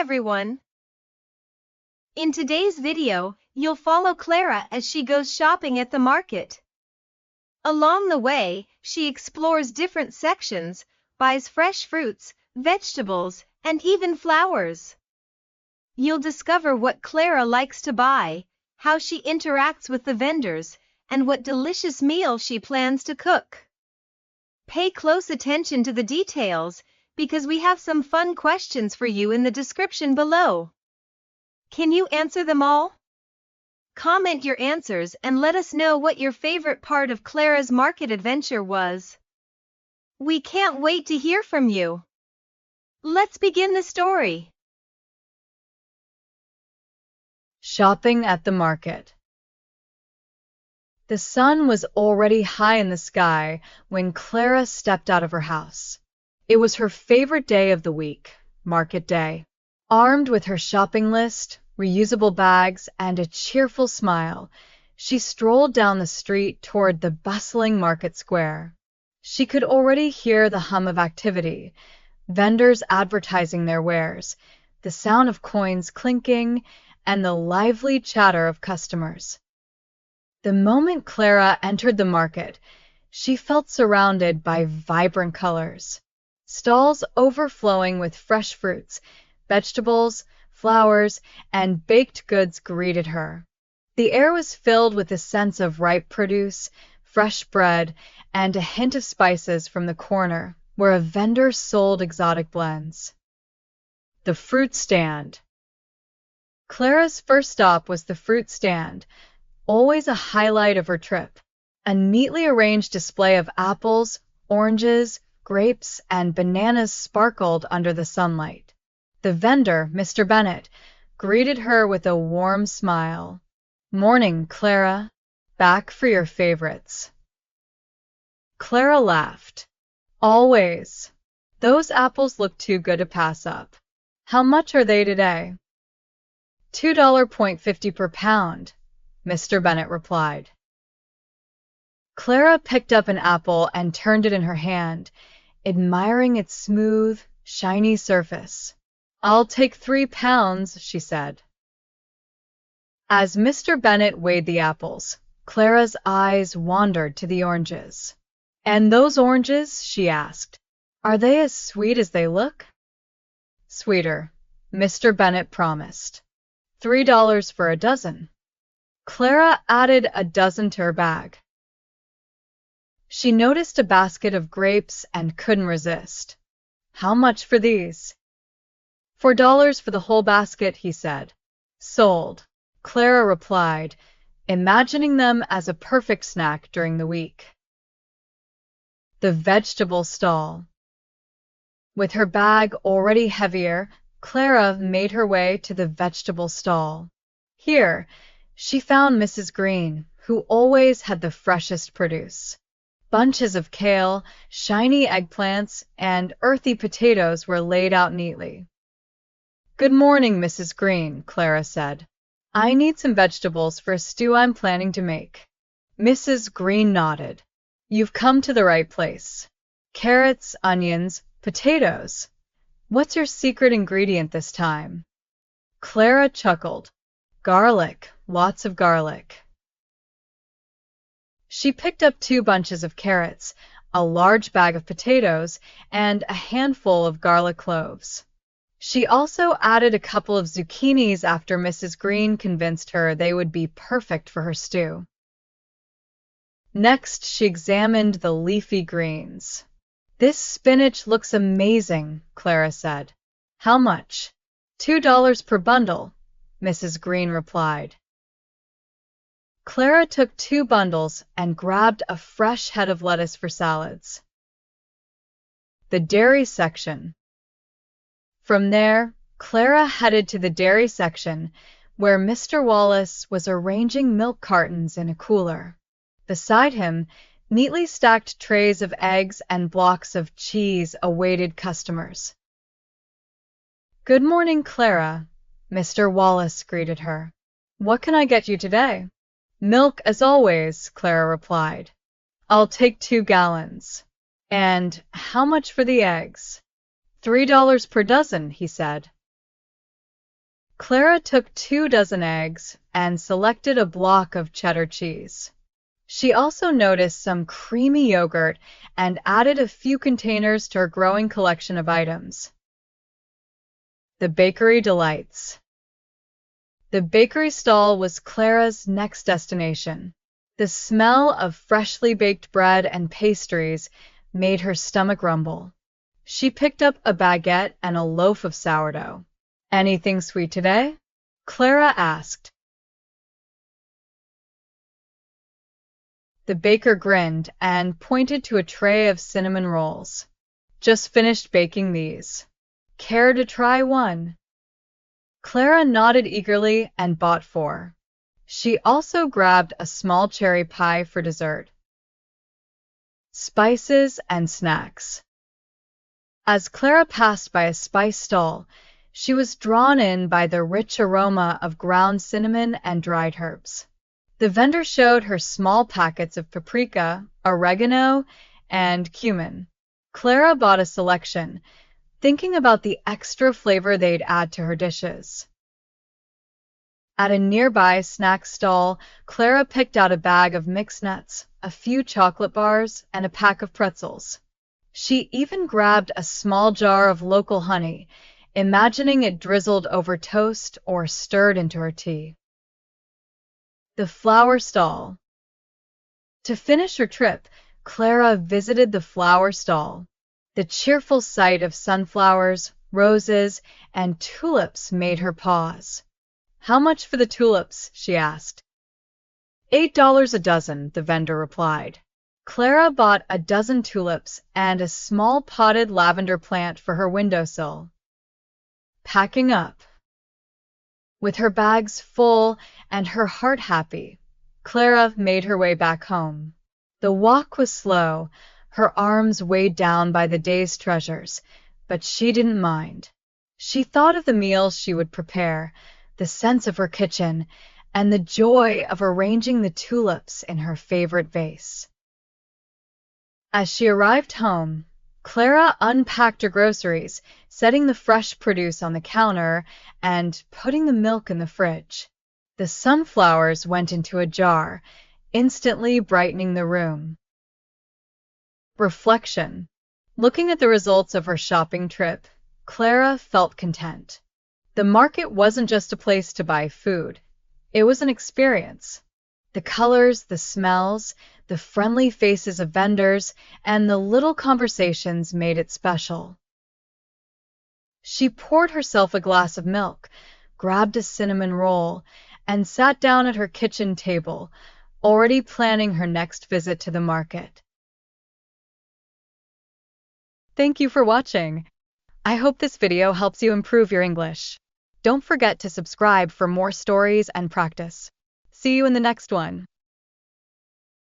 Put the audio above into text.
everyone! In today's video, you'll follow Clara as she goes shopping at the market. Along the way, she explores different sections, buys fresh fruits, vegetables, and even flowers. You'll discover what Clara likes to buy, how she interacts with the vendors, and what delicious meal she plans to cook. Pay close attention to the details, because we have some fun questions for you in the description below. Can you answer them all? Comment your answers and let us know what your favorite part of Clara's market adventure was. We can't wait to hear from you. Let's begin the story. Shopping at the market. The sun was already high in the sky when Clara stepped out of her house. It was her favorite day of the week, market day. Armed with her shopping list, reusable bags, and a cheerful smile, she strolled down the street toward the bustling market square. She could already hear the hum of activity, vendors advertising their wares, the sound of coins clinking, and the lively chatter of customers. The moment Clara entered the market, she felt surrounded by vibrant colors. Stalls overflowing with fresh fruits, vegetables, flowers, and baked goods greeted her. The air was filled with a sense of ripe produce, fresh bread, and a hint of spices from the corner where a vendor sold exotic blends. The fruit stand. Clara's first stop was the fruit stand, always a highlight of her trip. A neatly arranged display of apples, oranges, grapes, and bananas sparkled under the sunlight. The vendor, Mr. Bennett, greeted her with a warm smile. "Morning, Clara. Back for your favorites." Clara laughed. "Always. Those apples look too good to pass up. How much are they today?" $2.50 per pound, Mr. Bennett replied. Clara picked up an apple and turned it in her hand, admiring its smooth, shiny surface. "I'll take 3 pounds, she said. As Mr. Bennett weighed the apples, Clara's eyes wandered to the oranges. "And those oranges," she asked, "are they as sweet as they look?" "Sweeter," Mr. Bennett promised. $3 for a dozen. Clara added a dozen to her bag. She noticed a basket of grapes and couldn't resist. "How much for these?" $4 for the whole basket, he said. "Sold," Clara replied, imagining them as a perfect snack during the week. The vegetable stall. With her bag already heavier, Clara made her way to the vegetable stall. Here, she found Mrs. Green, who always had the freshest produce. Bunches of kale, shiny eggplants, and earthy potatoes were laid out neatly. "Good morning, Mrs. Green," Clara said. "I need some vegetables for a stew I'm planning to make." Mrs. Green nodded. "You've come to the right place. Carrots, onions, potatoes. What's your secret ingredient this time?" Clara chuckled. "Garlic, lots of garlic." She picked up 2 bunches of carrots, a large bag of potatoes, and a handful of garlic cloves. She also added a couple of zucchinis after Mrs. Green convinced her they would be perfect for her stew. Next, she examined the leafy greens. "This spinach looks amazing," Clara said. "How much?" $2 per bundle, Mrs. Green replied. Clara took 2 bundles and grabbed a fresh head of lettuce for salads. The dairy section. From there, Clara headed to the dairy section, where Mr. Wallace was arranging milk cartons in a cooler. Beside him, neatly stacked trays of eggs and blocks of cheese awaited customers. "Good morning, Clara," Mr. Wallace greeted her. "What can I get you today?" "Milk, as always," Clara replied. "I'll take 2 gallons." "And how much for the eggs?" $3 per dozen, he said. Clara took 2 dozen eggs and selected a block of cheddar cheese. She also noticed some creamy yogurt and added a few containers to her growing collection of items. The bakery delights. The bakery stall was Clara's next destination. The smell of freshly baked bread and pastries made her stomach rumble. She picked up a baguette and a loaf of sourdough. "Anything sweet today?" Clara asked. The baker grinned and pointed to a tray of cinnamon rolls. "Just finished baking these. Care to try one?" Clara nodded eagerly and bought 4. She also grabbed a small cherry pie for dessert. Spices and snacks. As Clara passed by a spice stall, she was drawn in by the rich aroma of ground cinnamon and dried herbs. The vendor showed her small packets of paprika, oregano, and cumin. Clara bought a selection, thinking about the extra flavor they'd add to her dishes. At a nearby snack stall, Clara picked out a bag of mixed nuts, a few chocolate bars, and a pack of pretzels. She even grabbed a small jar of local honey, imagining it drizzled over toast or stirred into her tea. The flower stall. To finish her trip, Clara visited the flower stall. The cheerful sight of sunflowers, roses, and tulips made her pause. "How much for the tulips?" she asked. $8 a dozen, the vendor replied. Clara bought a dozen tulips and a small potted lavender plant for her windowsill. Packing up. With her bags full and her heart happy, Clara made her way back home. The walk was slow, her arms weighed down by the day's treasures, but she didn't mind. She thought of the meals she would prepare, the sense of her kitchen, and the joy of arranging the tulips in her favorite vase. As she arrived home, Clara unpacked her groceries, setting the fresh produce on the counter and putting the milk in the fridge. The sunflowers went into a jar, instantly brightening the room. Reflection. Looking at the results of her shopping trip, Clara felt content. The market wasn't just a place to buy food. It was an experience. The colors, the smells, the friendly faces of vendors, and the little conversations made it special. She poured herself a glass of milk, grabbed a cinnamon roll, and sat down at her kitchen table, already planning her next visit to the market. Thank you for watching. I hope this video helps you improve your English. Don't forget to subscribe for more stories and practice. See you in the next one.